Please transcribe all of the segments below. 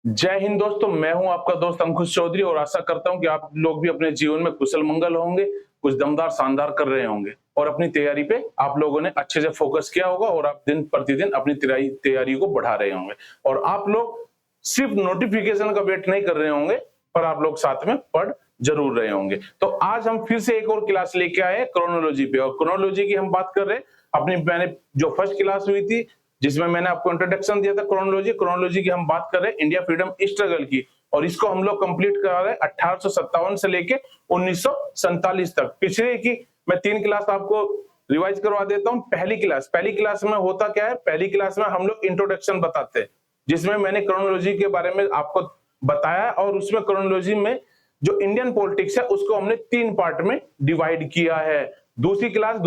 जय हिंद दोस्तों, मैं हूं आपका दोस्त अंकुश चौधरी और आशा करता हूं कि आप लोग भी अपने जीवन में कुशल मंगल होंगे, कुछ दमदार शानदार कर रहे होंगे और अपनी तैयारी पे आप लोगों ने अच्छे से फोकस किया होगा और आप दिन प्रतिदिन अपनी तैयारी को बढ़ा रहे होंगे और आप लोग सिर्फ नोटिफिकेशन का वेट नहीं कर रहे होंगे, पर आप लोग साथ में पढ़ जरूर रहे होंगे। तो आज हम फिर से एक और क्लास लेके आए क्रोनोलॉजी पे और क्रोनोलॉजी की हम बात कर रहे हैं। मैंने जो फर्स्ट क्लास हुई थी जिसमें मैंने आपको इंट्रोडक्शन दिया था क्रोनोलॉजी की हम बात कर रहे हैं इंडिया फ्रीडम स्ट्रगल की और इसको हम लोग कंप्लीट करा रहे हैं 1857 से लेके 1947 तक। पिछले की मैं 3 क्लास आपको रिवाइज करवा देता हूँ। पहली क्लास में होता क्या है, पहली क्लास में हम लोग इंट्रोडक्शन बताते हैं जिसमें मैंने क्रोनोलॉजी के बारे में आपको बताया और उसमें क्रोनोलॉजी में जो इंडियन पॉलिटिक्स है उसको हमने 3 पार्ट में डिवाइड किया है। दूसरी क्लास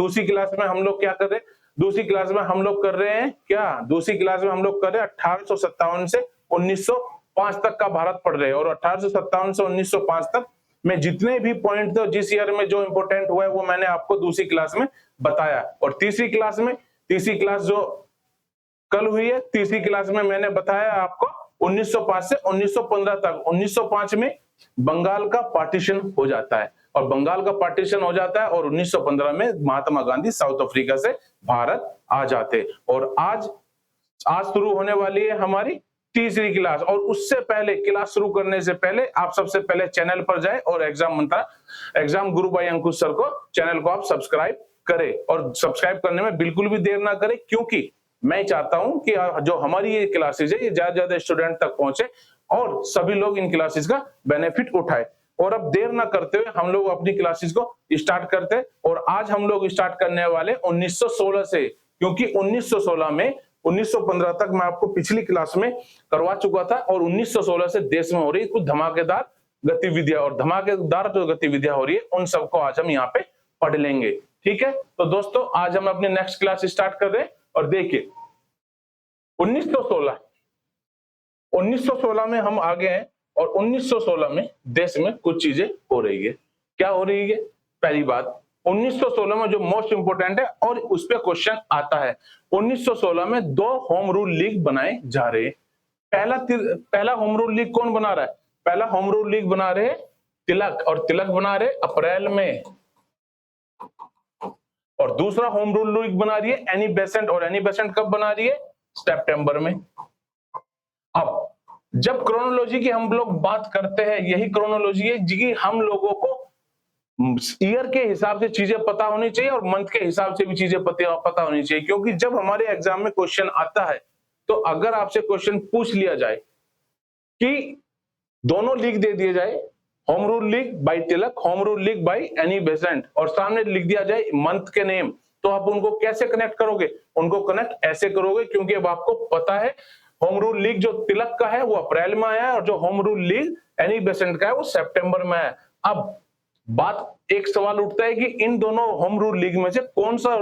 में हम लोग क्या कर रहे हैं, दूसरी क्लास में हम लोग कर रहे हैं 1857 से 1905 तक का भारत पढ़ रहे हैं और 1857 से 1905 तक में जितने भी पॉइंट थे जिस ईयर में जो इंपोर्टेंट हुआ है वो मैंने आपको दूसरी क्लास में बताया। और तीसरी क्लास जो कल हुई है, तीसरी क्लास में मैंने बताया आपको 1905 से 1915 तक। 1905 में बंगाल का पार्टीशन हो जाता है और 1915 में महात्मा गांधी साउथ अफ्रीका से भारत आ जाते और आज शुरू होने वाली है हमारी तीसरी क्लास। और उससे पहले क्लास शुरू करने से पहले आप सबसे पहले चैनल पर जाए और एग्जाम गुरु भाई अंकुश सर को चैनल को आप सब्सक्राइब करें और सब्सक्राइब करने में बिल्कुल भी देर ना करें, क्योंकि मैं चाहता हूं कि जो हमारी ये क्लासेज है ये ज्यादा स्टूडेंट तक पहुंचे और सभी लोग इन क्लासेस का बेनिफिट उठाए। और अब देर ना करते हुए हम लोग अपनी क्लासेस को स्टार्ट करते हैं और आज हम लोग स्टार्ट करने वाले 1916 से, क्योंकि 1916 में 1915 तक मैं आपको पिछली क्लास में करवा चुका था और 1916 से देश में हो रही कुछ धमाकेदार गतिविधियां और धमाकेदार जो गतिविधियां हो रही है उन सबको आज हम यहाँ पे पढ़ लेंगे। ठीक है, तो दोस्तों आज हम अपनी नेक्स्ट क्लास स्टार्ट कर रहे हैं और देखिए 1916 में हम आ गए हैं और 1916 में देश में कुछ चीजें हो रही है। क्या हो रही है? पहली बात 1916 में जो मोस्ट इंपोर्टेंट है और उस पे क्वेश्चन आता है, 1916 में 2 होम रूल लीग बनाए जा रहे हैं। पहला होम रूल लीग कौन बना रहा है? पहला होम रूल लीग बना रहे तिलक और तिलक बना रहे अप्रैल में और दूसरा होम रूल लीग बना रही है एनी बेसेंट और एनी बेसेंट कब बना रही है? सितंबर में। अब जब क्रोनोलॉजी की हम लोग बात करते हैं, यही क्रोनोलॉजी है जी हम लोगों को ईयर के हिसाब से चीजें पता होनी चाहिए और मंथ के हिसाब से भी चीजें पता होनी चाहिए, क्योंकि जब हमारे एग्जाम में क्वेश्चन आता है तो अगर आपसे क्वेश्चन पूछ लिया जाए कि दोनों लीग दे दिए जाए, home rule league by Tilak, home rule league by Annie Besant और सामने लिख दिया जाए मंथ के नेम, तो आप उनको कैसे कनेक्ट करोगे? उनको कनेक्ट ऐसे करोगे क्योंकि अब आपको पता है होम रूल लीग जो तिलक का है वो अप्रैल में आया और जो home rule league Annie Besant का है वो सितंबर में आया। अब बात एक सवाल उठता है कि इन दोनों होम रूल लीग में से कौन सा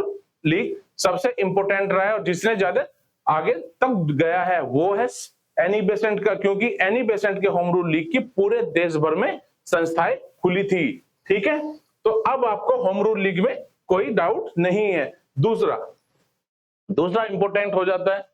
लीग सबसे इंपोर्टेंट रहा है और जिसने ज्यादा आगे तक गया है? वो है एनी बेसेंट का, क्योंकि एनी बेसेंट के होम रूल लीग की पूरे देश भर में संस्थाएं खुली थी। ठीक है, तो अब आपको होम रूल लीग में कोई डाउट नहीं है। दूसरा इंपोर्टेंट हो जाता है,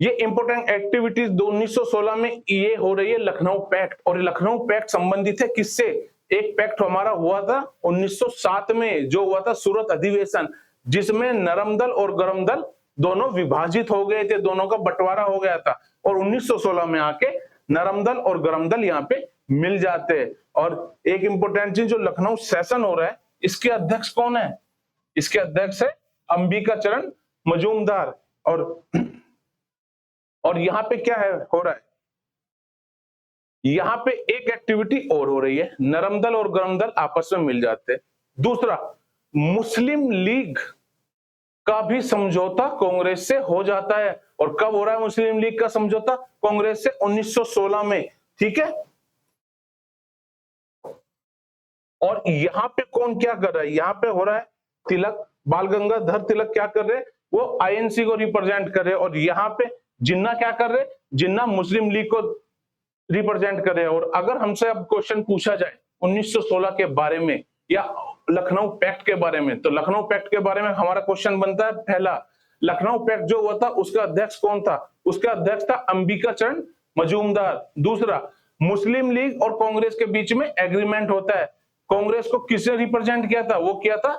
ये इंपोर्टेंट एक्टिविटीज 1916 में ये हो रही है लखनऊ पैक्ट और लखनऊ पैक्ट संबंधित है किससे? एक पैक्ट हमारा हुआ था 1907 में जो हुआ था सूरत अधिवेशन, जिसमें नरम दल और गरम दल दोनों विभाजित हो गए थे, दोनों का बंटवारा हो गया था और 1916 में आके नरम दल और गरम दल यहाँ पे मिल जाते हैं। और एक इंपोर्टेंट चीज, जो लखनऊ सेशन हो रहा है इसके अध्यक्ष कौन है? इसके अध्यक्ष है अंबिका चरण मजूमदार। और यहाँ पे क्या है हो रहा है, यहाँ पे एक एक्टिविटी और हो रही है, नरम दल और गरम दल आपस में मिल जाते हैं। दूसरा, मुस्लिम लीग का भी समझौता कांग्रेस से हो जाता है और कब हो रहा है मुस्लिम लीग का समझौता कांग्रेस से? 1916 में। ठीक है, और यहाँ पे कौन क्या कर रहा है? यहाँ पे हो रहा है तिलक, बाल गंगाधर तिलक क्या कर रहे हैं? वो आईएनसी को रिप्रेजेंट कर रहे हैं और यहाँ पे जिन्ना क्या कर रहे हैं? जिन्ना मुस्लिम लीग को रिप्रेजेंट कर रहे हैं। और अगर हमसे अब क्वेश्चन पूछा जाए 1916 के बारे में या लखनऊ पैक्ट के बारे में, तो लखनऊ पैक्ट के बारे में हमारा क्वेश्चन बनता है पहला, लखनऊ पैक्ट जो हुआ था उसका अध्यक्ष कौन था? उसका अध्यक्ष था अंबिका चरण मजूमदार। दूसरा, मुस्लिम लीग और कांग्रेस के बीच में एग्रीमेंट होता है। कांग्रेस को किसने रिप्रेजेंट किया था? वो किया था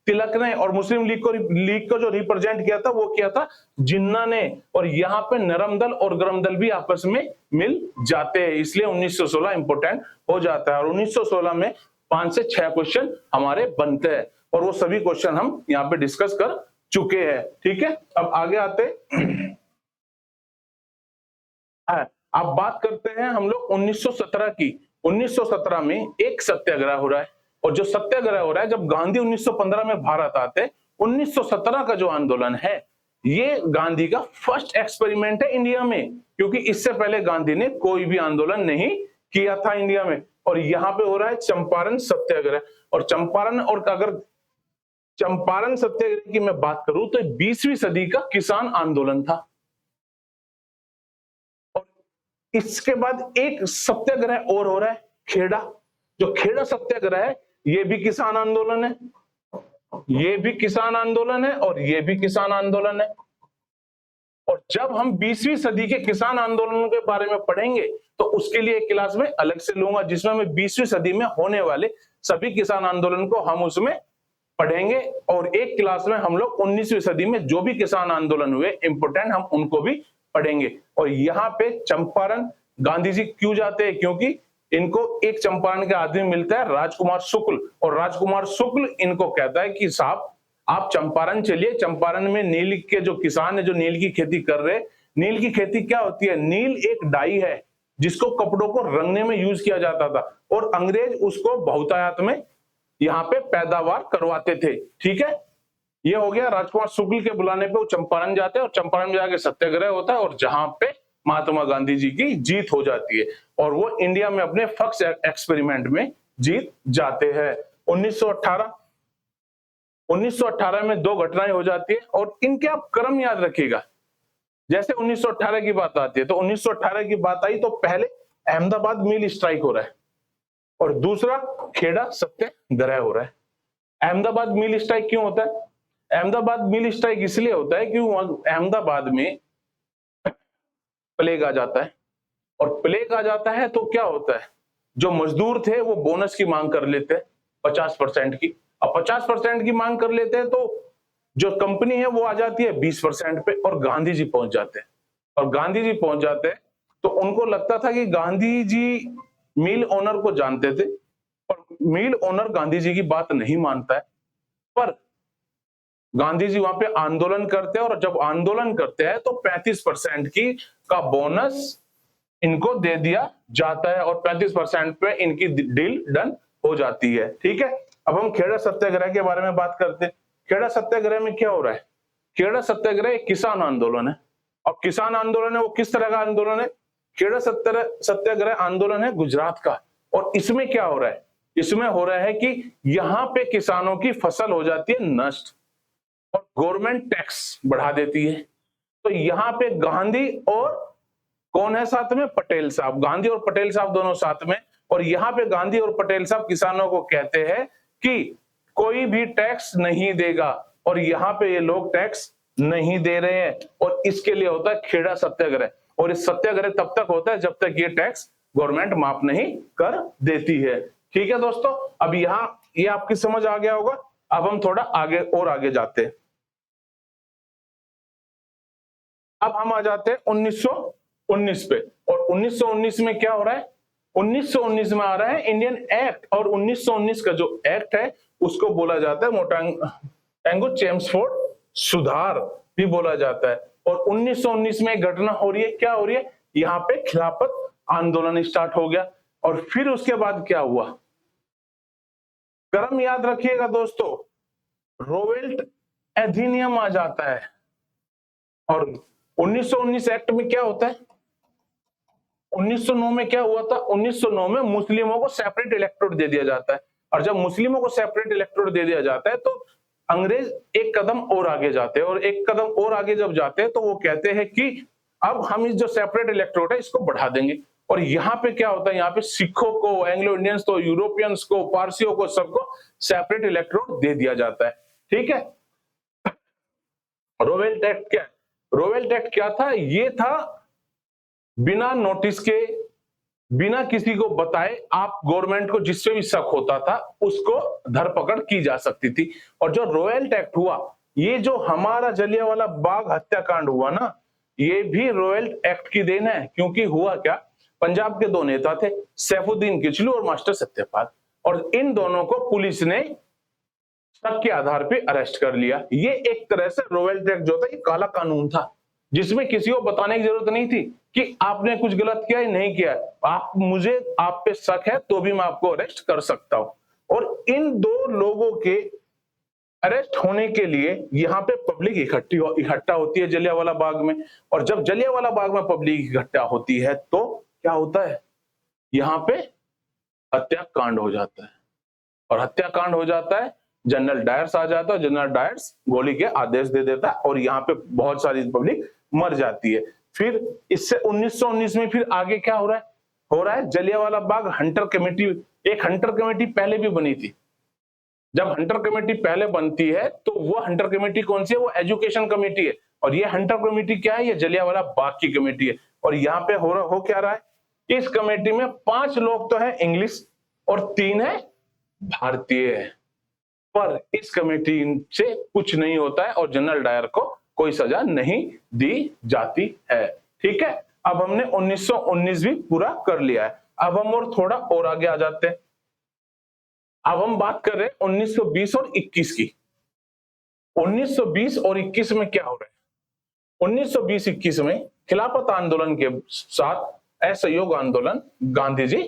तिलक ने, और मुस्लिम लीग को जो रिप्रेजेंट किया था वो किया था जिन्ना ने। और यहाँ पे नरम दल और गरम दल भी आपस में मिल जाते हैं, इसलिए 1916 इंपोर्टेंट हो जाता है। और 1916 में 5 से 6 क्वेश्चन हमारे बनते हैं, और वो सभी क्वेश्चन हम यहाँ पे डिस्कस कर चुके हैं। ठीक है, अब आगे आते अब बात करते हैं हम लोग 1917 की। 1917 में एक सत्याग्रह हो रहा है, और जो सत्याग्रह हो रहा है, जब गांधी 1915 में भारत आते, 1917 का जो आंदोलन है ये गांधी का फर्स्ट एक्सपेरिमेंट है इंडिया में, क्योंकि इससे पहले गांधी ने कोई भी आंदोलन नहीं किया था इंडिया में। और यहाँ पे हो रहा है चंपारण सत्याग्रह। और चंपारण, और अगर चंपारण सत्याग्रह की मैं बात करूं तो 20वीं सदी का किसान आंदोलन था। और इसके बाद एक सत्याग्रह और हो रहा है, खेड़ा। जो खेड़ा सत्याग्रह है ये भी किसान आंदोलन है, ये भी किसान आंदोलन है, और ये भी किसान आंदोलन है। और जब हम 20वीं सदी के किसान आंदोलन के बारे में पढ़ेंगे तो उसके लिए एक क्लास में अलग से लूंगा, जिसमें मैं 20वीं सदी में होने वाले सभी किसान आंदोलन को हम उसमें पढ़ेंगे। और एक क्लास में हम लोग 19वीं सदी में जो भी किसान आंदोलन हुए इंपोर्टेंट, हम उनको भी पढ़ेंगे। और यहाँ पे चंपारण गांधी जी क्यों जाते हैं? क्योंकि इनको एक चंपारण के आदमी मिलता है, राजकुमार शुक्ल, और राजकुमार शुक्ल इनको कहता है कि साहब आप चंपारण चलिए। चंपारण में नील के जो किसान है, जो नील की खेती कर रहे हैं, नील की खेती क्या होती है? नील एक डाई है जिसको कपड़ों को रंगने में यूज किया जाता था, और अंग्रेज उसको बहुतायत में यहाँ पे पैदावार करवाते थे। ठीक है, ये हो गया। राजकुमार शुक्ल के बुलाने पे वो चंपारण जाते हैं, और चंपारण में जाके सत्याग्रह होता है, और जहां पे महात्मा गांधी जी की जीत हो जाती है, और वो इंडिया में अपने फर्स्ट एक्सपेरिमेंट में जीत जाते हैं। 1918 में 2 घटनाएं हो जाती है, और इनके आप क्रम याद रखिएगा। जैसे 1918 की बात आती है तो 1918 की बात आई तो पहले अहमदाबाद मिल स्ट्राइक हो रहा है, और दूसरा खेड़ा सत्याग्रह हो रहा है। अहमदाबाद मिल स्ट्राइक क्यों होता है? अहमदाबाद मिल स्ट्राइक इसलिए होता है क्योंकि अहमदाबाद में प्लेग आ जाता है, और प्लेग आ जाता है तो क्या होता है, जो मजदूर थे वो बोनस की मांग कर लेते हैं 50% की। अब 50% की मांग कर लेते हैं तो जो कंपनी है वो आ जाती है 20% पे, और गांधी जी पहुंच जाते हैं। और गांधी जी पहुंच जाते हैं तो उनको लगता था कि गांधी जी मिल ओनर को जानते थे, और मिल ओनर गांधी जी की बात नहीं मानता है। पर गांधी जी वहां पे आंदोलन करते हैं, और जब आंदोलन करते हैं तो 35% की का बोनस इनको दे दिया जाता है, और 35% पे इनकी डील डन हो जाती है। ठीक है, अब हम खेड़ा सत्याग्रह के बारे में बात करते हैं। खेड़ा सत्याग्रह में क्या हो रहा है? खेड़ा सत्याग्रह एक किसान आंदोलन है, और किसान आंदोलन है वो किस तरह का आंदोलन है? खेड़ा सत्याग्रह आंदोलन है गुजरात का। और इसमें क्या हो रहा है? इसमें हो रहा है कि यहाँ पे किसानों की फसल हो जाती है नष्ट, और गवर्नमेंट टैक्स बढ़ा देती है। तो यहाँ पे गांधी और कौन है साथ में? पटेल साहब। गांधी और पटेल साहब दोनों साथ में। और यहाँ पे गांधी और पटेल साहब किसानों को कहते हैं कि कोई भी टैक्स नहीं देगा, और यहाँ पे ये लोग टैक्स नहीं दे रहे हैं, और इसके लिए होता है खेड़ा सत्याग्रह। और इस सत्याग्रह तब तक होता है जब तक ये टैक्स गवर्नमेंट माफ नहीं कर देती है। ठीक है दोस्तों, अब यहाँ ये आपकी समझ आ गया होगा। अब हम थोड़ा आगे और आगे जाते हैं। अब हम आ जाते हैं 1919 पे। और 1919 में क्या हो रहा है? 1919 में आ रहा है इंडियन एक्ट, और 1919 का जो एक्ट है उसको बोला जाता है मोंटेगू चेम्सफोर्ड सुधार भी बोला जाता है। और 1919 में घटना हो रही है, क्या हो रही है? यहाँ पे खिलाफत आंदोलन स्टार्ट हो गया। और फिर उसके बाद क्या हुआ? क्रम याद रखिएगा दोस्तों, रोवेल्ट अधिनियम आ जाता है। और 1919 एक्ट में क्या होता है? 1909 में क्या हुआ था? 1909 में मुस्लिमों को सेपरेट इलेक्टोरेट दे दिया जाता है। और जब मुस्लिमों को सेपरेट इलेक्टोरेट दे दिया जाता है तो अंग्रेज एक कदम और आगे जाते हैं, और एक कदम और आगे जब जाते हैं तो वो कहते हैं कि अब हम इस जो सेपरेट इलेक्टोरेट है इसको बढ़ा देंगे। और यहाँ पे क्या होता है? यहाँ पे सिखों को, एंग्लो इंडियंस को, यूरोपियंस को, पारसियों को, सबको सेपरेट इलेक्टोरेट दे दिया जाता है। ठीक है, रोवेल्ट एक्ट क्या है? रोवेल्ट एक्ट क्या था? ये था बिना नोटिस के, बिना किसी को बताए आप गवर्नमेंट को जिससे भी शक होता था उसको धरपकड़ की जा सकती थी। और जो रॉयल एक्ट हुआ, ये जो हमारा जलियांवाला बाग हत्याकांड हुआ ना, ये भी रॉयल एक्ट की देन है। क्योंकि हुआ क्या, पंजाब के दो नेता थे, सैफुद्दीन किचलू और मास्टर सत्यपाल, और इन दोनों को पुलिस ने शक के आधार पे अरेस्ट कर लिया। ये एक तरह से रॉयल एक्ट जो था ये काला कानून था, जिसमें किसी को बताने की जरूरत नहीं थी कि आपने कुछ गलत किया है नहीं किया है, आप पे शक है तो भी मैं आपको अरेस्ट कर सकता हूं। और इन दो लोगों के अरेस्ट होने के लिए यहाँ पे पब्लिक इकट्ठा होती है जलियांवाला बाग में। और जब जलियांवाला बाग में पब्लिक इकट्ठा होती है तो क्या होता है, यहाँ पे हत्याकांड हो जाता है। और हत्याकांड हो जाता है, जनरल डायर्स आ जाता है, जनरल डायर्स गोली के आदेश दे देता है और यहाँ पे बहुत सारी पब्लिक मर जाती है। फिर इससे 1919 में फिर आगे क्या हो रहा है जलियांवाला बाग हंटर कमेटी। एक हंटर कमेटी पहले भी बनी थी। जब हंटर कमेटी पहले बनती है तो वो हंटर कमेटी कौन सी है, वो एजुकेशन कमेटी है। और ये हंटर कमेटी क्या है, ये जलियांवाला बाग की कमेटी है। और यहाँ पे हो क्या रहा है, इस कमेटी में 5 लोग तो है इंग्लिश और 3 है भारतीय है। पर इस कमेटी से कुछ नहीं होता है और जनरल डायर को कोई सजा नहीं दी जाती है। ठीक है, अब हमने 1919 भी पूरा कर लिया है। अब हम और थोड़ा और आगे आ जाते हैं। अब हम बात कर रहे हैं 1920 और 21 की। 1920 और 21 में क्या हो रहा है, 1920-21 में खिलाफत आंदोलन के साथ असहयोग आंदोलन गांधी जी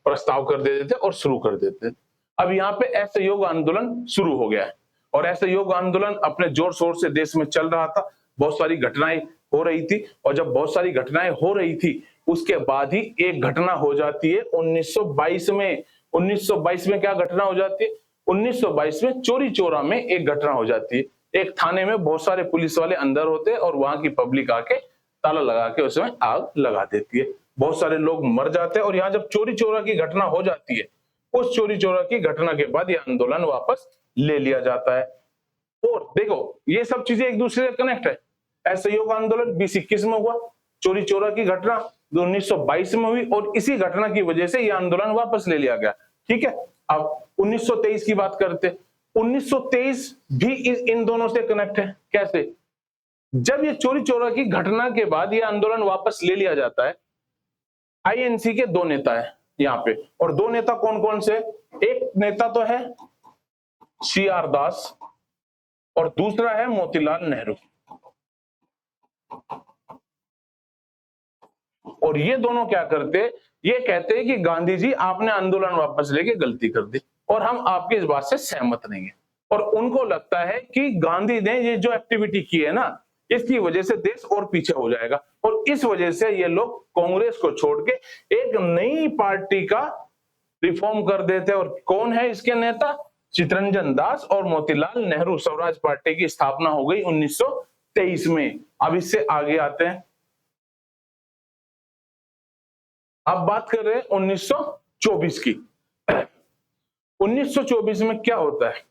प्रस्ताव कर देते थे और शुरू कर देते थे। अब यहाँ पे असहयोग आंदोलन शुरू हो गया है और असहयोग आंदोलन अपने जोर शोर से देश में चल रहा था। बहुत सारी घटनाएं हो रही थी और जब बहुत सारी घटनाएं हो रही थी उसके बाद ही एक घटना हो जाती है 1922 में। 1922 में क्या घटना हो जाती है, 1922 में चोरी चोरा में एक घटना हो जाती है। एक थाने में बहुत सारे पुलिस वाले अंदर होते हैं और वहां की पब्लिक आके ताला लगा के उसमें आग लगा देती है। बहुत सारे लोग मर जाते हैं और यहाँ जब चोरी चोरा की घटना हो जाती है, उस चोरी चोरा की घटना के बाद यह आंदोलन वापस ले लिया जाता है। और देखो ये सब चीजें एक दूसरे से कनेक्ट है। असहयोग आंदोलन 20-21 में हुआ, चोरी चोरा की घटना 1922 में हुई और इसी घटना की वजह से यह आंदोलन वापस ले लिया गया। ठीक है, अब 1923 की बात करते हैं। 1923 भी इन दोनों से कनेक्ट है। कैसे, जब ये चोरी चोरा की घटना के बाद यह आंदोलन वापस ले लिया जाता है, आईएनसी के 2 नेता है यहाँ पे। और 2 नेता कौन कौन से, एक नेता तो है CR दास और दूसरा है मोतीलाल नेहरू। और ये दोनों क्या करते, ये कहते हैं कि गांधी जी आपने आंदोलन वापस लेके गलती कर दी और हम आपकी इस बात से सहमत नहीं है। और उनको लगता है कि गांधी ने ये जो एक्टिविटी की है ना, इसकी वजह से देश और पीछे हो जाएगा। और इस वजह से ये लोग कांग्रेस को छोड़ के एक नई पार्टी का रिफॉर्म कर देते हैं। और कौन है इसके नेता, चित्तरंजन दास और मोतीलाल नेहरू। स्वराज पार्टी की स्थापना हो गई 1923 में। अब इससे आगे आते हैं, अब बात कर रहे हैं 1924 की। 1924 में क्या होता है,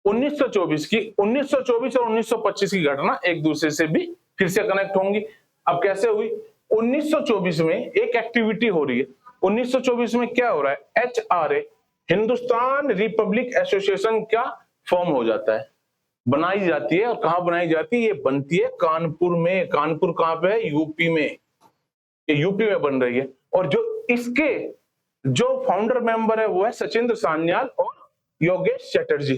1924 और 1925 की घटना एक दूसरे से भी फिर से कनेक्ट होंगी। अब कैसे हुई, 1924 में एक एक्टिविटी हो रही है। 1924 में क्या हो रहा है, HRA हिंदुस्तान रिपब्लिक एसोसिएशन क्या फॉर्म हो जाता है, बनाई जाती है। और कहां बनाई जाती है, ये बनती है कानपुर में। कानपुर कहां पे है, यूपी में, ये यूपी में बन रही है। और जो इसके जो फाउंडर मेंबर है वो है सचिंद्र सान्याल और योगेश चटर्जी।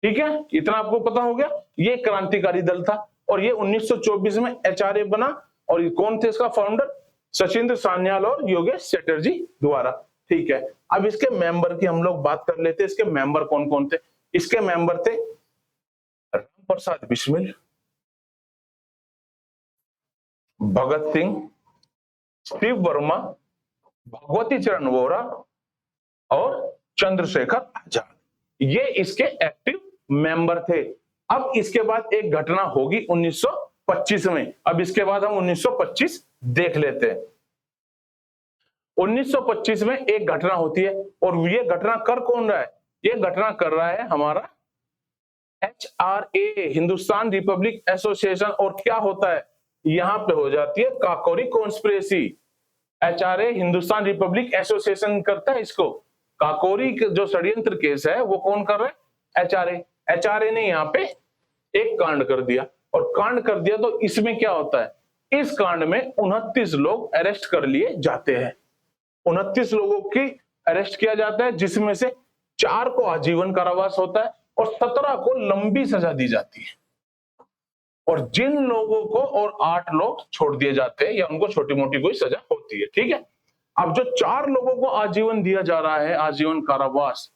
ठीक है, इतना आपको पता हो गया। ये क्रांतिकारी दल था और ये 1924 में HRA बना। और ये कौन थे इसका फाउंडर, सचिंद्र सान्याल और योगेश चटर्जी द्वारा। ठीक है, अब इसके मेंबर की हम लोग बात कर लेते हैं। इसके मेंबर कौन कौन थे, इसके मेंबर थे राम प्रसाद बिस्मिल, भगत सिंह, शिव वर्मा, भगवती चरण वोरा और चंद्रशेखर आजाद। ये इसके एक्टिव मेंबर थे। अब इसके बाद एक घटना होगी 1925 में। अब इसके बाद हम 1925 देख लेते हैं। 1925 में एक घटना होती है और ये घटना कर कौन रहा है, ये घटना कर रहा है हमारा HRA हिंदुस्तान रिपब्लिक एसोसिएशन। और क्या होता है, यहां पे हो जाती है Kakori conspiracy. HRA Hindustan Republic association करता है इसको। काकोरी जो षड्यंत्र केस है वो कौन कर रहा है? HRA ने यहाँ पे एक कांड कर दिया, और कांड कर दिया तो इसमें क्या होता है, इस कांड में 29 लोग अरेस्ट कर लिए जाते हैं। 29 लोगों की अरेस्ट किया जाता है, जिसमें से 4 को आजीवन कारावास होता है और 17 को लंबी सजा दी जाती है, और जिन लोगों को और 8 लोग छोड़ दिए जाते हैं या उनको छोटी मोटी कोई सजा होती है। ठीक है, अब जो 4 लोगों को आजीवन दिया जा रहा है, आजीवन कारावास,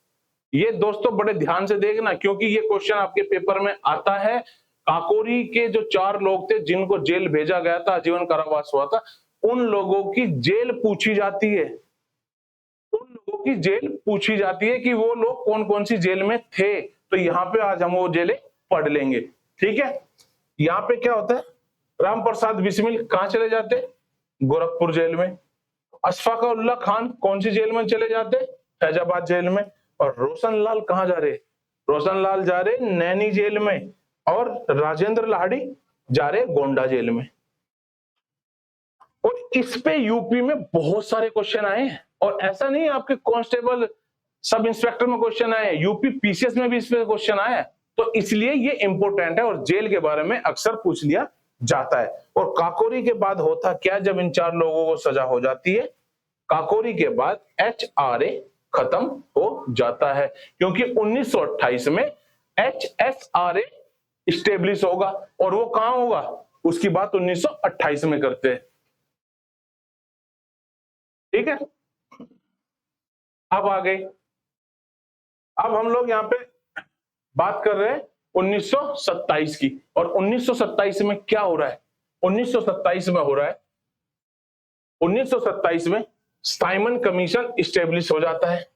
ये दोस्तों बड़े ध्यान से देखना, क्योंकि ये क्वेश्चन आपके पेपर में आता है। काकोरी के जो 4 लोग थे जिनको जेल भेजा गया था, आजीवन कारावास हुआ था, उन लोगों की जेल पूछी जाती है। उन लोगों की जेल पूछी जाती है कि वो लोग कौन कौन सी जेल में थे। तो यहाँ पे आज हम वो जेलें पढ़ लेंगे। ठीक है, यहाँ पे क्या होता है, राम प्रसाद बिस्मिल कहाँ चले जाते? गोरखपुर जेल में। अशफाक उल्लाह खान कौन सी जेल में चले जाते? फैजाबाद जेल में। और रोशन लाल कहाँ जा रहे? रोशन लाल जा रहे नैनी जेल में, और राजेंद्र लाहिड़ी जा रहे गोंडा जेल में। और इस पे यूपी में बहुत सारे क्वेश्चन आए हैं, और ऐसा नहीं आपके कांस्टेबल सब इंस्पेक्टर में क्वेश्चन आए, यूपी पीसीएस में भी इस पे क्वेश्चन आया है। तो इसलिए ये इंपॉर्टेंट है, और जेल के बारे में अक्सर पूछ लिया जाता है। और काकोरी के बाद होता क्या, जब इन 4 लोगों को सजा हो जाती है, काकोरी के बाद HRA खत्म हो जाता है, क्योंकि 1928 में HSRA स्टेब्लिश होगा, और वो कहां होगा उसकी बात 1928 में करते हैं। ठीक है, अब आ गए, अब हम लोग यहां पे बात कर रहे हैं 1927 की। और 1927 में क्या हो रहा है? 1927 में हो रहा है, 1927 में साइमन कमीशन स्टेब्लिश हो जाता है।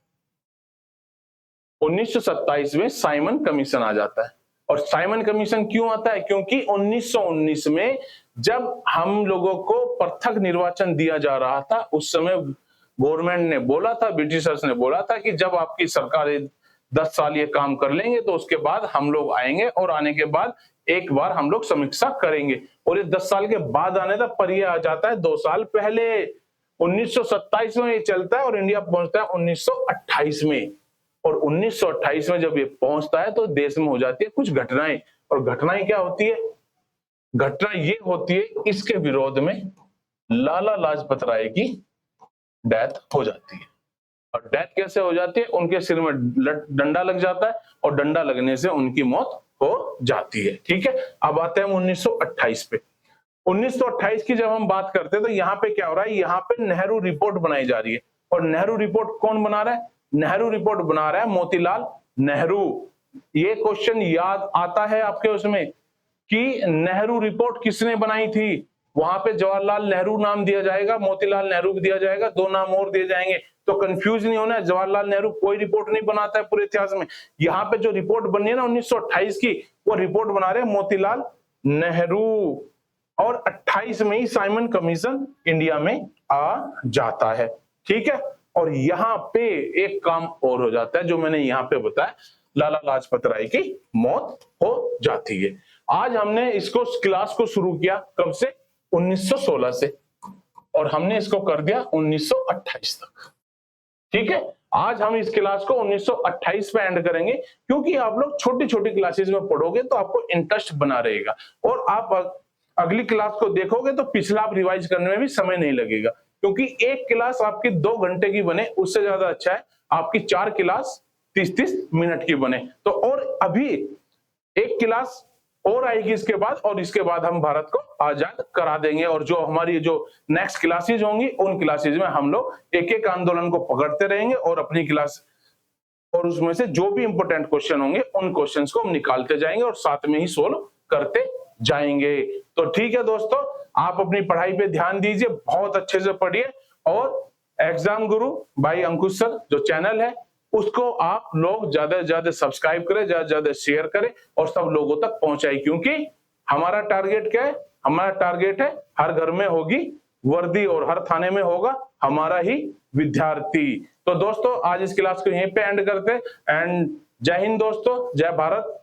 1927 में साइमन कमीशन आ जाता है। और साइमन कमीशन क्यों आता है? क्योंकि 1919 में जब हम लोगों को पृथक निर्वाचन दिया जा रहा था, उस समय गवर्नमेंट ने बोला था, ब्रिटिशर्स ने बोला था कि जब आपकी सरकार 10 साल ये काम कर लेंगे तो उसके बाद हम लोग आएंगे, और आने के बाद एक बार हम लोग समीक्षा करेंगे। और ये 10 साल के बाद आने था, पर ये आ जाता है 2 साल पहले। 1927 में ये चलता है और इंडिया पहुंचता है 1928 में। और 1928 में जब ये पहुंचता है तो देश में हो जाती है कुछ घटनाएं। और घटनाएं क्या होती है? घटना ये होती है, इसके विरोध में लाला लाजपत राय की डेथ हो जाती है। और डेथ कैसे हो जाती है? उनके सिर में डंडा लग जाता है, और डंडा लगने से उनकी मौत हो जाती है। ठीक है, अब आते हैं 1928 पे। 1928 की जब हम बात करते हैं तो यहाँ पे क्या हो रहा है, यहाँ पे नेहरू रिपोर्ट बनाई जा रही है। और नेहरू रिपोर्ट कौन बना रहा है? नेहरू रिपोर्ट बना रहा है मोतीलाल नेहरू। ये क्वेश्चन याद आता है आपके उसमें कि नेहरू रिपोर्ट किसने बनाई थी? वहां पे जवाहरलाल नेहरू नाम दिया जाएगा, मोतीलाल नेहरू भी दिया जाएगा, 2 नाम और दिए जाएंगे। तो कंफ्यूज नहीं होना है, जवाहरलाल नेहरू कोई रिपोर्ट नहीं बनाता है पूरे इतिहास में। यहाँ पे जो रिपोर्ट बनी है ना 1928 की, वो रिपोर्ट बना रहे हैं मोतीलाल नेहरू। और 28 में ही साइमन कमीशन इंडिया में आ जाता है। ठीक है, और यहाँ पे एक काम और हो जाता है जो मैंने यहाँ पे बताया, लाला लाजपत राय की मौत हो जाती है। आज हमने इसको क्लास को शुरू किया कब से? 1916 से, और हमने इसको कर दिया 1928 तक। ठीक है, आज हम इस क्लास को 1928 पे एंड करेंगे, क्योंकि आप लोग छोटी छोटी क्लासेस में पढ़ोगे तो आपको इंटरेस्ट बना रहेगा, और आप अगली क्लास को देखोगे तो पिछला आप रिवाइज करने में भी समय नहीं लगेगा। क्योंकि एक क्लास आपकी 2 घंटे की बने, उससे ज्यादा अच्छा है आपकी 4 क्लास 30-30 मिनट की बने। तो और अभी एक क्लास और आएगी इसके बाद, और इसके बाद हम भारत को आजाद करा देंगे। और जो हमारी जो नेक्स्ट क्लासेज होंगी, उन क्लासेज में हम लोग एक एक आंदोलन को पकड़ते रहेंगे, और अपनी क्लास और उसमें से जो भी इंपॉर्टेंट क्वेश्चन होंगे उन क्वेश्चंस को हम निकालते जाएंगे और साथ में ही सोल्व करते जाएंगे। तो ठीक है दोस्तों, आप अपनी पढ़ाई पे ध्यान दीजिए, बहुत अच्छे से पढ़िए, और exam Guru by Ankush sir जो चैनल है उसको आप लोग ज्यादा से ज्यादा सब्सक्राइब करें, ज्यादा से ज्यादा शेयर करें, और सब लोगों तक पहुंचाएं। क्योंकि हमारा टारगेट क्या है? हमारा टारगेट है हर घर में होगी वर्दी और हर थाने में होगा हमारा ही विद्यार्थी। तो दोस्तों आज इस क्लास को यहीं पे एंड करते हैं। एंड जय हिंद दोस्तों, जय भारत।